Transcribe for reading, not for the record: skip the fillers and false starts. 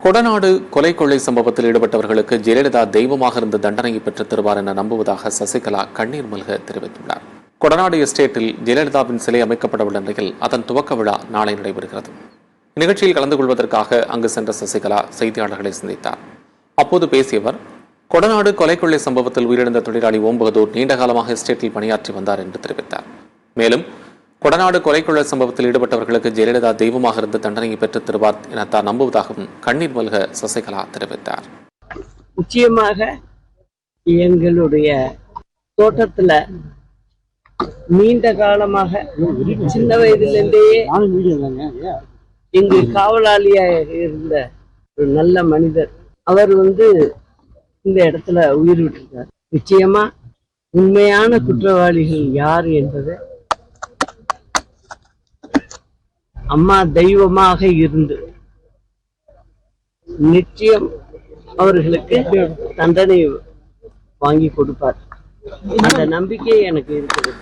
கொடநாடு கொலை கொள்ளை சம்பவத்தில் ஈடுபட்டவர்களுக்கு ஜெயலலிதா தெய்வமாக இருந்த தண்டனையை பெற்றுத் தருவார் என நம்புவதாக சசிகலா கண்ணீர் மல்க தெரிவித்துள்ளார். கொடநாடு எஸ்டேட்டில் ஜெயலலிதாவின் சிலை அமைக்கப்படவுள்ள நிலையில் அதன் துவக்க விழா நாளை நடைபெறுகிறது. இந்நிகழ்ச்சியில் கலந்து கொள்வதற்காக அங்கு சென்ற சசிகலா செய்தியாளர்களை சந்தித்தார். அப்போது பேசிய அவர், கொடநாடு கொலை கொள்ளை சம்பவத்தில் உயிரிழந்த தொழிலாளி ஓம் பகதூர் நீண்டகாலமாக எஸ்டேட்டில் பணியாற்றி வந்தார் என்று தெரிவித்தார். மேலும் கொடநாடு கொலை கொள்ளை சம்பவத்தில் ஈடுபட்டவர்களுக்கு ஜெயலலிதா தெய்வமாக இருந்து தண்டனையை பெற்றுத் தருவார் என தான் நம்புவதாகவும் கண்ணீர் மல்க சசிகலா தெரிவித்தார். நிச்சயமாக எங்களுடைய தோட்டத்துல நீண்ட காலமாக சின்ன வயதிலிருந்தே இங்கு காவலாளியாக இருந்த ஒரு நல்ல மனிதர் அவர் இந்த இடத்துல உயிர் விட்டிருக்கார். நிச்சயமா உண்மையான குற்றவாளிகள் யார் என்பதை அம்மா தெய்வமாக இருந்து நிச்சயம் அவர்களுக்கு தண்டனை வாங்கி கொடுப்பார். அந்த நம்பிக்கை எனக்கு இருக்குது.